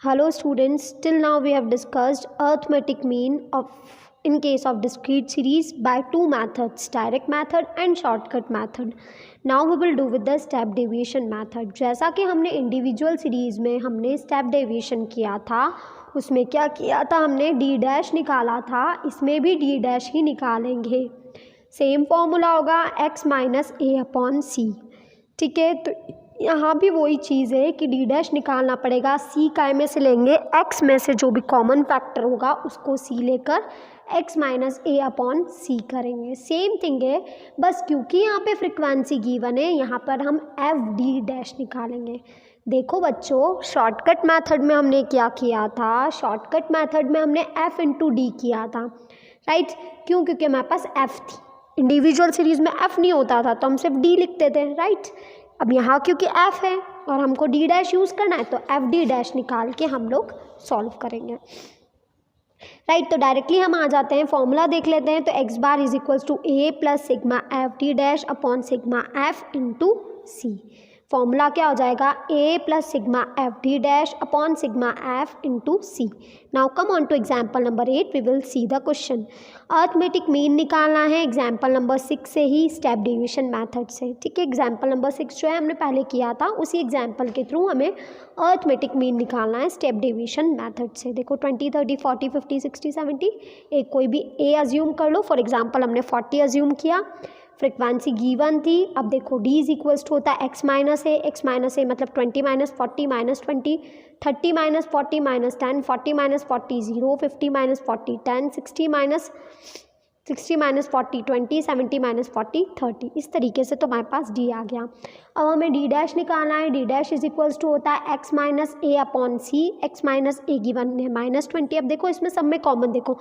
Hello students, till now we have discussed arithmetic mean of in case of discrete series by two methods, direct method and shortcut method. Now we will do with the step deviation method. जैसा कि हमने individual series में हमने step deviation किया था, उसमें क्या किया था, हमने डी डैश निकाला था, इसमें भी डी डैश ही निकालेंगे. सेम फॉर्मूला होगा x माइनस ए अपॉन सी. ठीक है, तो यहाँ भी वही चीज़ है कि डी डैश निकालना पड़ेगा. सी काय में से लेंगे, एक्स में से जो भी कॉमन फैक्टर होगा उसको सी लेकर एक्स माइनस ए अपॉन सी करेंगे. सेम थिंग है, बस क्योंकि यहाँ पे फ्रिक्वेंसी गिवन है, यहाँ पर हम एफ डी डैश निकालेंगे. देखो बच्चों, शॉर्टकट मेथड में हमने क्या किया था, शॉर्टकट मेथड में हमने एफ इंटू डी किया था. राइट, क्यों? क्योंकि हमारे पास एफ थी. इंडिविजुअल सीरीज में एफ नहीं होता था तो हम सिर्फ डी लिखते थे. राइट, अब यहाँ क्योंकि एफ है और हमको डी डैश यूज़ करना है तो एफ डी डैश निकाल के हम लोग सॉल्व करेंगे. राइट, तो डायरेक्टली हम आ जाते हैं, फॉर्मूला देख लेते हैं. तो x bar is equals to a plus sigma F D dash upon sigma F into c. Formula क्या हो जाएगा, a plus sigma F D dash upon sigma F into c. Now come on to example number 8. We will see the question. Arithmetic mean निकालना है example number 6 से ही, step division method से. ठीक है, example number 6 जो है हमने पहले किया था, उसी एग्जाम्पल के थ्रू हमें अर्थमेटिक मीन निकालना है स्टेप डिवीजन मेथड से. देखो 20, 30, 40, 50, 60, 70, एक कोई भी ए अज्यूम कर लो. फॉर एग्जाम्पल हमने 40 अज्यूम किया, फ्रिक्वेंसी गिवन थी. अब देखो डी इज इक्वल्स टू होता है एक्स माइनस ए. एक्स माइनस ए मतलब 20 minus 40 minus 20, 30 minus 40 minus 10, 40 minus 40 0, 50 minus 40 10, 60 minus 40 20, 70 minus 40 30. इस तरीके से तो हमारे पास डी आ गया. अब हमें डी डैश निकालना है. D dash is equals to होता है x minus a upon c. X minus a given है माइनस 20. अब देखो इसमें सब में कॉमन देखो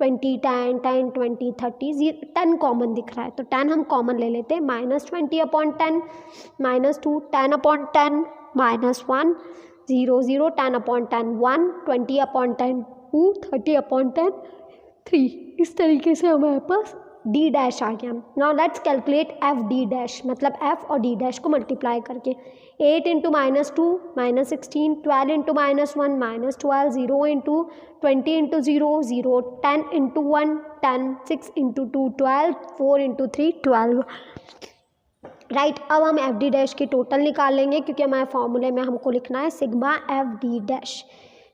20 10 10 20 30 10 कॉमन दिख रहा है तो 10 हम कॉमन ले लेते हैं. Minus 20 upon 10 minus 2, 10 upon 10 minus 1 0 0, 10 upon 10 1, 20 upon 10 2, 30 upon 10 3. इस तरीके से हमारे पास डी डैश आ गया. Now let's calculate F D dash, मतलब एफ और डी डैश को मल्टीप्लाई करके. 8 into minus 2 minus 16, 12 into minus 1 minus 12, 0 into 20 into 0 0, 10 into 1 10, 6 into 2 12, 4 into 3 12. Right, अब हम एफ डी डैश की टोटल निकाल लेंगे क्योंकि हमारे फॉर्मूले में हमको लिखना है सिग्मा एफ डी डैश.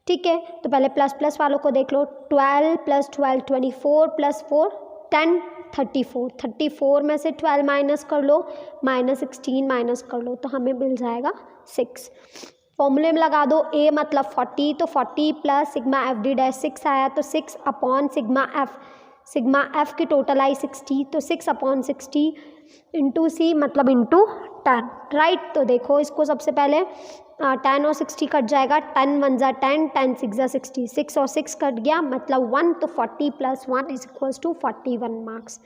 ठीक है, तो पहले प्लस प्लस वालों को देख लो. 12 प्लस 12 24 प्लस 4 10 34. 34 में से 12 माइनस कर लो, माइनस 16 माइनस कर लो तो हमें मिल जाएगा 6. फॉर्मूले में लगा दो, ए मतलब 40, तो 40 plus sigma F D dash 6 आया तो 6 अपॉन सिग्मा एफ की टोटल आई 60 तो 6 अपॉन 60 इंटू सी मतलब इंटू 10. राइट, तो देखो इसको सबसे पहले 10 और 60 कट जाएगा. 10 1 जा 10, 10 6 जा 60, 6 और 6 कट गया मतलब 1, तो 40 plus 1 is equals to 41 marks.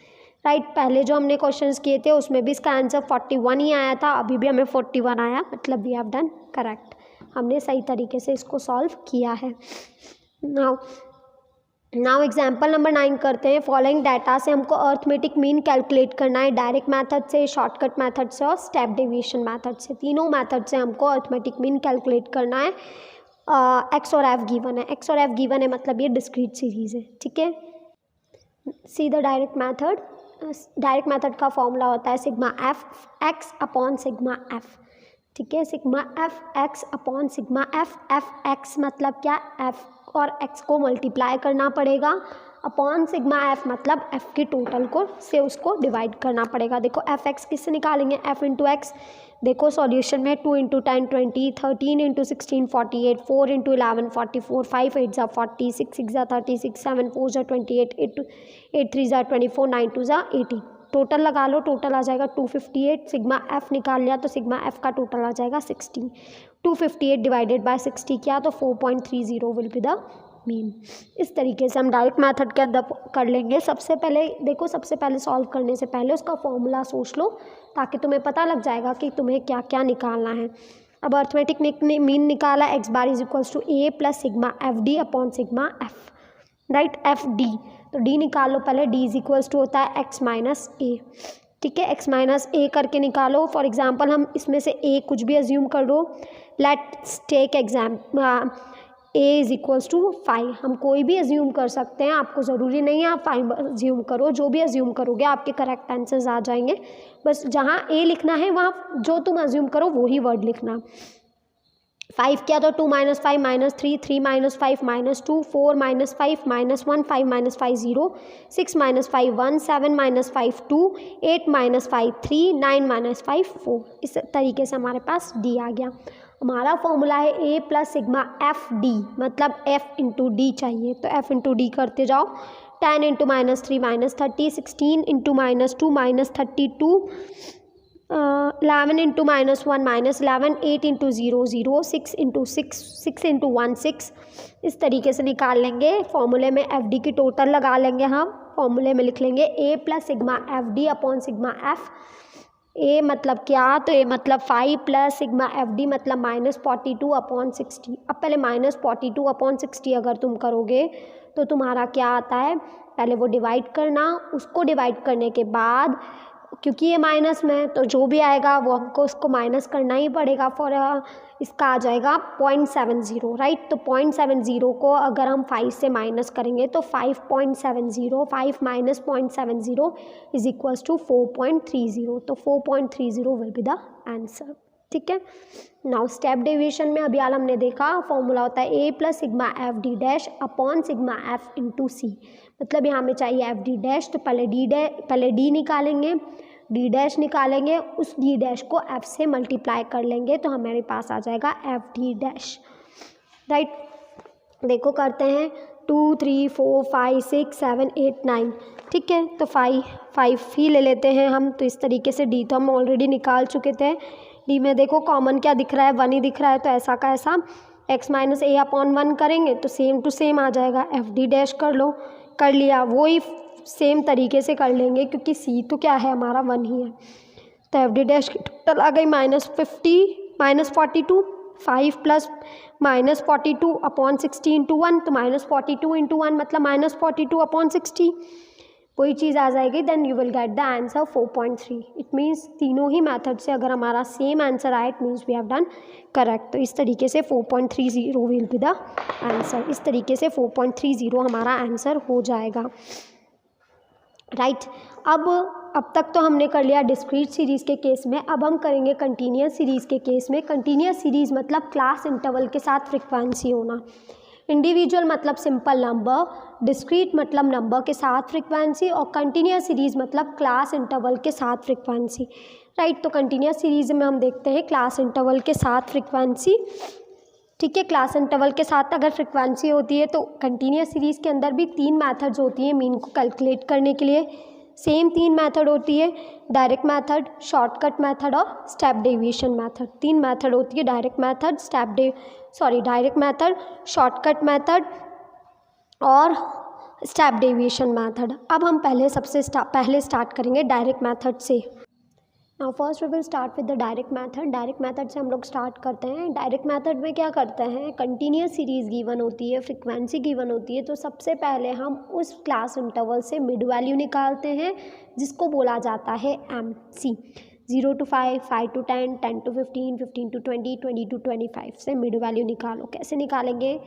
Right, पहले जो हमने क्वेश्चंस किए थे उसमें भी इसका आंसर 41 ही आया था, अभी भी हमें 41 आया, मतलब वी हैव डन करेक्ट. हमने सही तरीके से इसको सॉल्व किया है. नाउ एग्जाम्पल नंबर 9 करते हैं. फॉलोइंग डाटा से हमको अर्थमेटिक मीन कैलकुलेट करना है, डायरेक्ट मेथड से, शॉर्टकट मेथड से और स्टेप डेविएशन मेथड से. तीनों मेथड से हमको अर्थमेटिक मीन कैलकुलेट करना है. एक्स और एफ गिवन है. एक्स और एफ गिवन है मतलब ये डिस्क्रीट सीरीज है. ठीक है, see the direct method. Direct method का फॉर्मूला होता है sigma F x upon sigma F. ठीक है, sigma F x upon sigma F x मतलब क्या, एफ और एक्स को मल्टीप्लाई करना पड़ेगा अपॉन सिग्मा एफ मतलब एफ की टोटल को से उसको डिवाइड करना पड़ेगा. देखो एफ एक्स किससे निकालेंगे, एफ इंटू एक्स. देखो सॉल्यूशन में 2 इंटू 10 20, 13 इंटू 16 48, 4 इंटू 11 44, 5 8 जा 40, 6 6 जा 36, 7 4 जा 28, 8 3 जा 24, 9 2 जा 80. टोटल लगा लो, टोटल आ जाएगा 258. सिग्मा एफ निकाल लिया तो सिग्मा एफ का टोटल आ जाएगा 60. 258 डिवाइडेड बाय 60 किया तो 4.30 विल बी द मीन. इस तरीके से हम डायरेक्ट मेथड के अंदर कर लेंगे. सबसे पहले देखो, सबसे पहले सॉल्व करने से पहले उसका फॉर्मूला सोच लो ताकि तुम्हें पता लग जाएगा कि तुम्हें क्या क्या निकालना है. अब अर्थमेटिक मीन निकाला, x bar is equals to a plus sigma F D upon sigma F. Right, f d, तो डी निकाल लो पहले. डी इज इक्वल्स टू होता है एक्स माइनस ए. ठीक है, एक्स माइनस ए करके निकालो. फॉर एग्जाम्पल हम इसमें से ए कुछ भी अज्यूम कर लो. Let's take a is equals to 5। हम कोई भी अज्यूम कर सकते हैं, आपको ज़रूरी नहीं है आप 5 अज्यूम करो, जो भी अज्यूम करोगे आपके करेक्ट आंसर्स आ जाएंगे। बस जहाँ ए लिखना है वहाँ जो तुम अज्यूम करो वो ही वर्ड लिखना। 5 किया तो 2 - 5 - 3, 3 - 5 - 2, 4 - 5 - 1, 5 - 5 0, 6 - 5 1, 7 - 5 2, 8 - 5 3, 9 - 5 4। इस तरीके से हमारे पास डी आ गया। हमारा फॉर्मूला है ए प्लस सिग्मा एफ डी, मतलब एफ इंटू डी चाहिए, तो एफ इंटू डी करते जाओ। 10 × -3 - 30, 16 × -2 - 32, 11 × -1 - 11, 8 × 0 0, 6 × 6 6 × 1 6। इस तरीके से निकाल लेंगे। फॉर्मूले में एफ डी की टोटल लगा लेंगे हम। फॉर्मूले में लिख लेंगे a plus sigma F D upon sigma f. A मतलब क्या, तो ए मतलब 5 प्लस सिग्मा एफ डी मतलब -42 अपॉन 60। अब पहले -42 अपॉन 60 अगर तुम करोगे तो तुम्हारा क्या आता है, पहले वो डिवाइड करना, उसको डिवाइड करने के बाद क्योंकि ये माइनस में तो जो भी आएगा वो हमको उसको माइनस करना ही पड़ेगा। फॉर इसका आ जाएगा 0.70, राइट। तो 0.70 को अगर हम 5 से माइनस करेंगे तो 5.70, 5 - 0.70 इज इक्वल्स टू 4.30। तो 4.30 विल बी द आंसर। ठीक है। नाउ स्टेप डेविएशन में अभी हाल हमने देखा फॉर्मूला होता है ए plus sigma F D dash upon sigma F into c. मतलब यहाँ में चाहिए एफ डी डैश, तो पहले डी निकालेंगे, डी डैश निकालेंगे, उस डी डैश को एफ से मल्टीप्लाई कर लेंगे तो हमारे पास आ जाएगा एफ डी डैश, राइट। देखो करते हैं 2 3 4 5 6 7 8 9। ठीक है, तो 5 ही ले लेते हैं हम। तो इस तरीके से डी तो हम ऑलरेडी निकाल चुके थे। डी में देखो कॉमन क्या दिख रहा है, 1 ही दिख रहा है, तो ऐसा का ऐसा x - a अपॉन 1 करेंगे तो सेम टू सेम आ जाएगा। एफ डी डैश कर लो, कर लिया, वही सेम तरीके से कर लेंगे क्योंकि सी तो क्या है हमारा 1 ही है। तो एफ डी डैश की टोटल आ गई -42, 5 प्लस -42 अपॉन 60 × 1, तो -42 × 1 मतलब -42 अपॉन 60, वही चीज़ आ जाएगी। Then you will get the answer 4.3। It means तीनों ही मेथड से अगर हमारा सेम आंसर आए it means we have done correct. तो इस तरीके से 4.30 विल बी द आंसर। इस तरीके से 4.30 हमारा आंसर हो जाएगा, राइट। अब तक तो हमने कर लिया डिस्क्रीट सीरीज़ के केस में। अब हम करेंगे कंटिन्यूस सीरीज़ के केस में। कंटिन्यूस सीरीज़ मतलब क्लास इंटरवल के साथ फ्रिक्वेंसी होना। इंडिविजुअल मतलब सिंपल नंबर, डिस्क्रीट मतलब नंबर के साथ फ्रिक्वेंसी, और कंटिन्यूस सीरीज़ मतलब क्लास इंटरवल के साथ फ्रिक्वेंसी, राइट। तो कंटिन्यूस सीरीज़ में हम देखते हैं क्लास इंटरवल के साथ फ्रिक्वेंसी। ठीक है, क्लास इंटरवल के साथ अगर फ्रिक्वेंसी होती है तो कंटिन्यूस सीरीज़ के अंदर भी 3 मेथड्स होती हैं मीन को कैलकुलेट करने के लिए। सेम 3 मेथड होती है, डायरेक्ट मेथड, शॉर्टकट मेथड और स्टेप डेविएशन मेथड। 3 मेथड होती है, direct method, direct method, shortcut method और स्टेप डेविएशन मेथड। अब हम पहले स्टार्ट करेंगे डायरेक्ट मेथड से। Now first we will start with the direct method. Direct method से हम लोग स्टार्ट करते हैं। डायरेक्ट मेथड में क्या करते हैं, कंटिन्यूस सीरीज़ गिवन होती है, फ्रिक्वेंसी गिवन होती है, तो सबसे पहले हम उस क्लास इंटरवल से मिड वैल्यू निकालते हैं जिसको बोला जाता है M C. 0 to 5, 5 to 10, 10 to 15, 15 to 20, 20 to 25 से मिड वैल्यू निकालो। कैसे निकालेंगे,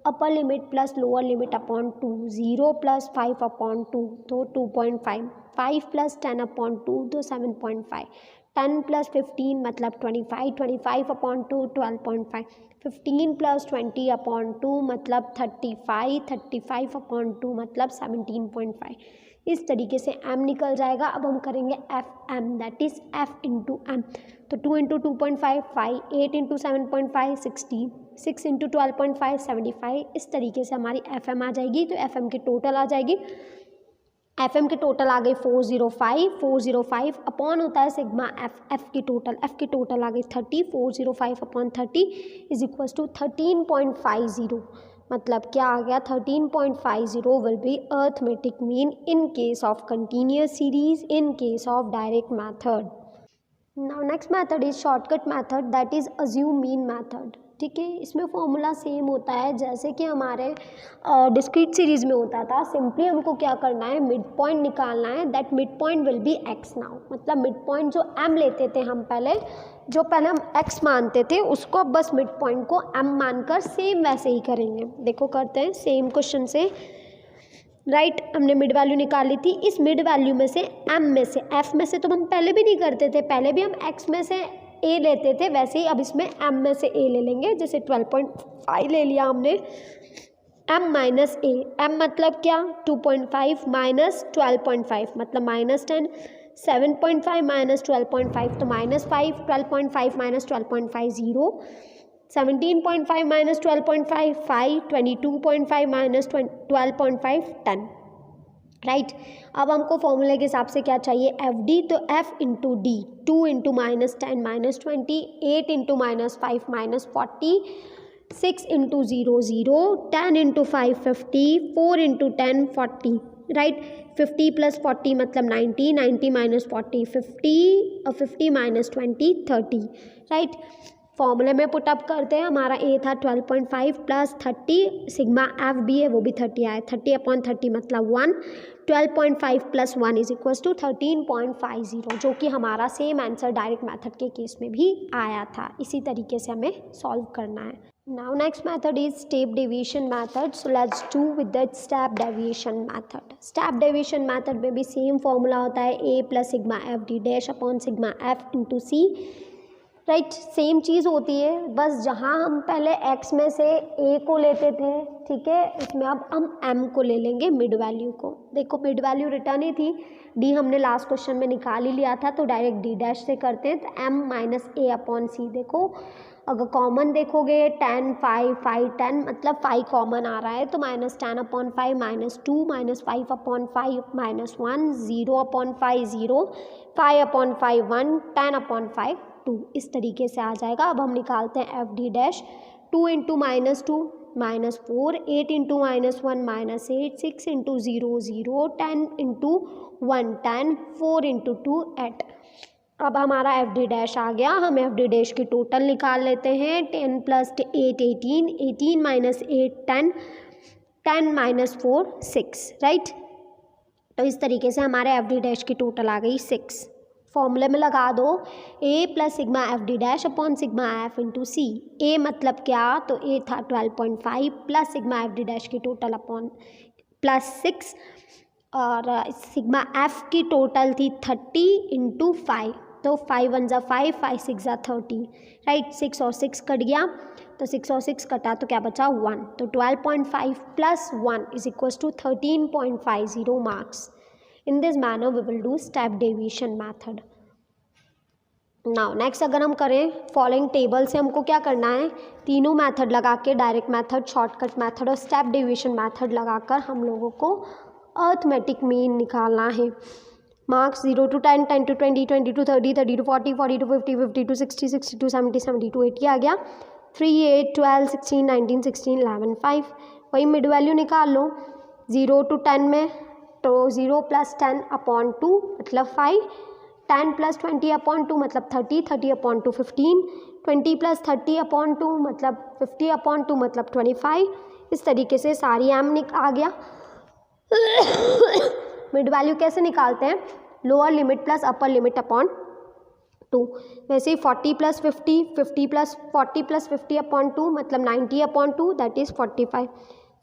upper limit plus lower limit upon 2, 0 plus 5 upon 2 तो 2.5, 5 प्लस 10 अपॉन 2 तो 7.5, 10 प्लस 15 मतलब 25, 25 अपॉन 2 12.5, 15 प्लस 20 अपॉन 2 मतलब 35, 35 अपॉन 2 मतलब 17.5। इस तरीके से m निकल जाएगा। अब हम करेंगे f m, that is f into m. तो 2 × 2.5 5, 8 × 7.5 60, 6 × 12.5 75। इस तरीके से हमारी एफ एम आ जाएगी। तो एफ एम की टोटल आ जाएगी, एफ एम की टोटल आ गई 405 अपॉन होता है सिग्मा एफ की टोटल आ गई 30, 405 अपॉन 30 इज इक्वल्स टू 13.50। मतलब क्या आ गया, 13.50 will be arithmetic mean in case of continuous series, in case of direct method. Now next method is shortcut method, that is assume mean method. ठीक है। इसमें formula same होता है जैसे कि हमारे डिस्क्रीट सीरीज में होता था। सिंपली हमको क्या करना है, मिड पॉइंट निकालना है। That mid point will be x now, मतलब मिड पॉइंट जो एम लेते थे हम पहले, जो पहले हम एक्स मानते थे उसको अब बस मिड पॉइंट को एम मानकर सेम वैसे ही करेंगे। देखो करते हैं सेम क्वेश्चन से। राइट, हमने मिड वैल्यू निकाली थी। इस मिड वैल्यू में से एम में से, एफ में से तो हम पहले भी नहीं करते थे, पहले भी हम एक्स में से ए लेते थे, वैसे ही अब इसमें एम में से ए ले लेंगे। जैसे 12.5 ले लिया हमने, एम माइनस ए, एम मतलब क्या 2.5 माइनस 12.5 मतलब -10, 7.5 माइनस 12.5 तो -5, 12.5 माइनस 12.5 0, 17.5 माइनस 12.5 5, 22.5 माइनस 12.5 10। राइट, अब हमको फॉर्मूले के हिसाब से क्या चाहिए, एफ डी, तो F into D, 2 into -10 -20, 8 into -5 -40, 6 into 0 0, 10 into 5 50, 4 into 10 40। Right, 50 plus 40 मतलब 90, 90 माइनस 40 50, और 50 माइनस 20 30। राइट, फॉर्मूले में पुटअप करते हैं। हमारा ए था 12.5 प्लस 30, सिग्मा एफ बी है वो भी 30 आया, 30/30 मतलब 1, 12.5 प्लस 1 इज इक्वल टू 13.50, जो कि हमारा सेम आंसर डायरेक्ट मेथड के केस में भी आया था। इसी तरीके से हमें सॉल्व करना है। Now next method is step deviation method. So let's do with the step deviation method. Step deviation method में भी सेम फॉर्मूला होता है, ए plus sigma F D dash upon sigma F into c. Right, same चीज़ होती है, बस जहाँ हम पहले x में से a को लेते थे, ठीक है, इसमें अब हम m को ले लेंगे मिड वैल्यू को। देखो मिड वैल्यू रिटर्न ही थी, d हमने लास्ट क्वेश्चन में निकाल ही लिया था, तो डायरेक्ट d डैश से करते हैं। तो m माइनस a अपॉन सी, देखो अगर कॉमन देखोगे 10 5 5 10 मतलब 5 कॉमन आ रहा है, तो -10/5 -2 -5/5 -1 0/5 0, 5/5 1, 10/5 2, इस तरीके से आ जाएगा। अब हम निकालते हैं F D dash, 2 into -2 -4, 8 into -1 -8, 6 into 0 0, 10 into 1 10, 4 into 2 8। अब हमारा एफ डी डैश आ गया। हम एफ डी डैश की टोटल निकाल लेते हैं। 10 प्लस 8 18, 18 माइनस 8 10, 10 माइनस 4 6। राइट, तो इस तरीके से हमारे एफ डी डैश की टोटल आ गई 6। फॉर्मूले में लगा दो, a plus sigma F D dash upon sigma F into C. A मतलब क्या, तो a था 12.5 plus sigma F D dash की टोटल अपॉन प्लस 6, और सिग्मा एफ की टोटल थी 30 इंटू 5, तो 5 1 ज़ा 5, 5 6 ज़ा 30। राइट, 6 और 6 कट गया, तो 6 और 6 कटा तो क्या बचा 1, तो 12.5 plus 1 is equal to 13.50 marks. In this manner we will do step deviation method. Now next अगर हम करें फॉलोइंग टेबल से, हमको क्या करना है, तीनों मेथड लगा के, डायरेक्ट मेथड, शॉर्टकट मेथड और स्टेप डेविएशन मेथड लगाकर हम लोगों को अर्थमेटिक मीन निकालना है। Marks 0 to 10, 10 to 20, 20 to 30, 30 to 40, 40 to 50, 50 to 60, 60 to 70, 70 to 80 आ गया। 3 8 12 16 19 16 11 5। वही मिड वैल्यू निकाल लो। 0 to 10 में तो 0 प्लस 10 अपॉन 2 मतलब 5, 10 प्लस 20 अपॉन 2 मतलब 30, 30 अपॉन 2 15, 20 प्लस 30 अपॉन 2 मतलब 50 अपॉन 2 मतलब 25। इस तरीके से सारी एम आ गया। मिड वैल्यू कैसे निकालते हैं, lower limit plus upper limit upon 2। वैसे ही 40 प्लस 50, 50 प्लस 40 प्लस 50 अपॉन 2 मतलब 90 upon 2 that is 45।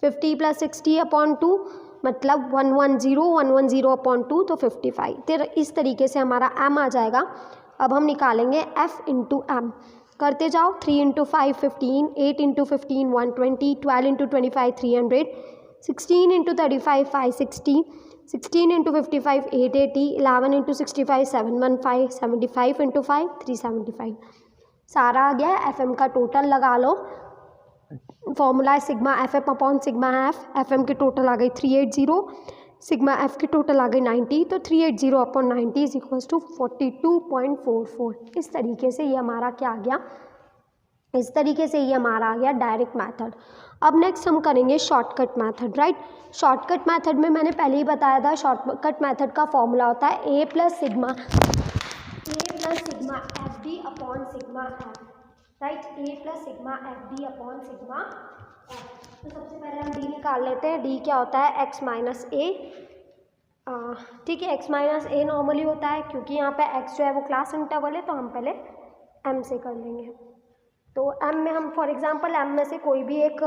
50 plus 60 upon 2 मतलब 110, 110 अपॉन 2 तो 55। फिर इस तरीके से हमारा m आ जाएगा। अब हम निकालेंगे f इंटू एम, करते जाओ। 3 into 5 15, 8 into 15 120, 12 into 25 300, 16 into 35 560, 16 into 55 880, 11 into 65 715, 75 into 5 375। सारा आ गया। एफ एम का टोटल लगा लो। फॉर्मूला है sigma f f upon sigma f. F m की टोटल आ गई 380, सिग्मा एफ की टोटल आ गई 90, तो 380 अपॉन 90 इज इक्वल टू 42.44। इस तरीके से ये हमारा क्या आ गया, इस तरीके से ये हमारा आ गया डायरेक्ट मेथड। अब नेक्स्ट हम करेंगे shortcut method. Right, shortcut method में मैंने पहले ही बताया था, शॉर्टकट मेथड का फॉर्मूला होता है ए plus sigma F D upon sigma F. Right, A plus sigma F D upon sigma F. तो सबसे पहले हम डी निकाल लेते हैं। डी क्या होता है, एक्स माइनस ए। ठीक है, एक्स माइनस ए नॉर्मली होता है, क्योंकि यहाँ पे एक्स जो है वो क्लास इंटरवल है, तो हम पहले एम से कर लेंगे। तो एम में हम फॉर एग्जांपल एम में से कोई भी एक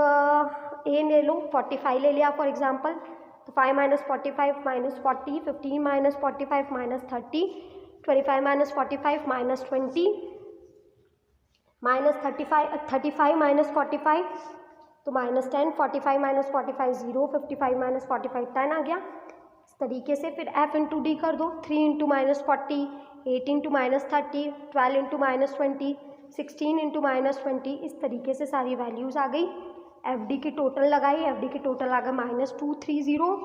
ए ले लो, 45 ले लिया फॉर एग्जांपल, तो 5 minus 45 minus 40, 15 minus 45 minus 30, 25 minus 45 minus 20, minus 35 minus 45 तो माइनस 10, 45 माइनस 45 0, 55 माइनस 45 10 आ गया। इस तरीके से फिर f इंटू डी कर दो, 3 into minus 40, 8 into minus 30, 12 into minus 20, 16 into minus 20। इस तरीके से सारी वैल्यूज़ आ गई। एफ डी की टोटल लगाई, एफ डी की टोटल आ गया -230।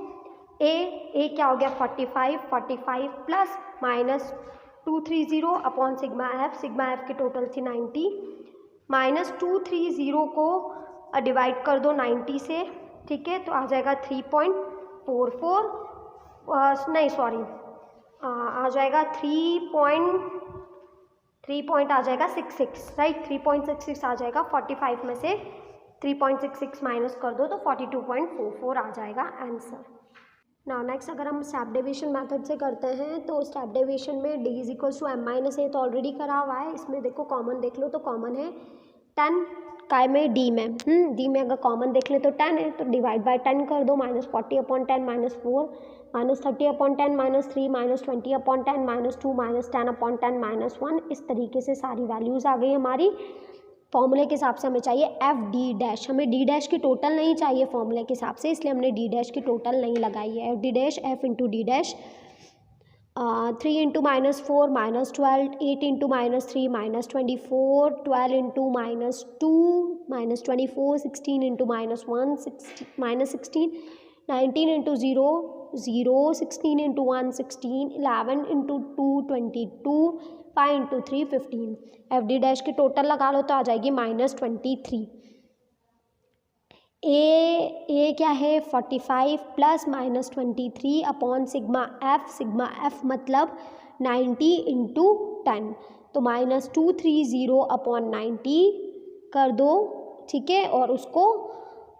ए क्या हो गया 45 प्लस -230 अपॉन सिग्मा एफ की टोटल थी 90। -230 को डिवाइड कर दो 90 से, ठीक है, तो आ जाएगा 3.44, नहीं सॉरी, आ जाएगा 3 आ जाएगा 66, राइट, 3.66 आ जाएगा। 45 में से 3.66 माइनस कर दो तो 42.44 आ जाएगा आंसर। नाउ नेक्स्ट अगर हम स्टेप डेविएशन मेथड से करते हैं, तो स्टेप डेविएशन में D is equals to M minus A तो ऑलरेडी करा हुआ है। इसमें देखो कॉमन देख लो, तो कॉमन है 10 काय में, डी में, डी में अगर कॉमन देख ले तो 10 है, तो डिवाइड बाय 10 कर दो, -40 अपॉन 10 -4, -30 अपॉन 10 -3, -20 अपॉन 10 -2, -10 अपॉन 10 -1। इस तरीके से सारी वैल्यूज़ आ गई हमारी। फॉर्मूले के हिसाब से हमें चाहिए एफ डी डैश, हमें डी डैश की टोटल नहीं चाहिए फॉर्मूले के हिसाब से, इसलिए हमने डी डैश की टोटल नहीं लगाई है। F D dash F into D dash 3 into -4 -12, 8 into -3 -24, 12 into -2 -24, 16 into -1 -16, 19 into 0 0, 16 into 1 16, 11 into 2 22, 5 into 3 15। F D dash की टोटल लगा लो तो आ जाएगी -23। ए क्या है 45 प्लस -23 अपॉन सिग्मा एफ मतलब 90 इंटू 10, तो -230 अपॉन 90 कर दो, ठीक है, और उसको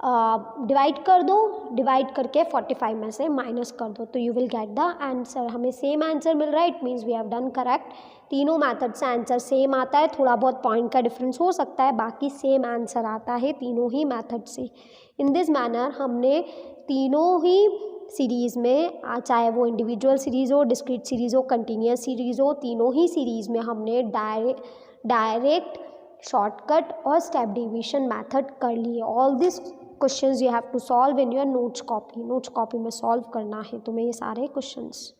डिवाइड कर दो, डिवाइड करके 45 में से माइनस कर दो, तो you will get the answer. हमें सेम आंसर मिल रहा है, it means we have done correct. तीनों मेथड से आंसर सेम आता है, थोड़ा बहुत पॉइंट का डिफरेंस हो सकता है, बाकी सेम आंसर आता है तीनों ही मेथड से। इन दिस मैनर हमने तीनों ही सीरीज़ में, चाहे वो इंडिविजुअल सीरीज़ हो, डिस्क्रीट सीरीज़ हो, कंटिन्यूस सीरीज़ हो, तीनों ही सीरीज़ में हमने डायरेक्ट, शॉर्टकट और स्टेप डेविएशन मेथड कर लिए। All this questions you have to solve in your notes copy में सॉल्व करना है तुम्हें ये सारे क्वेश्चंस।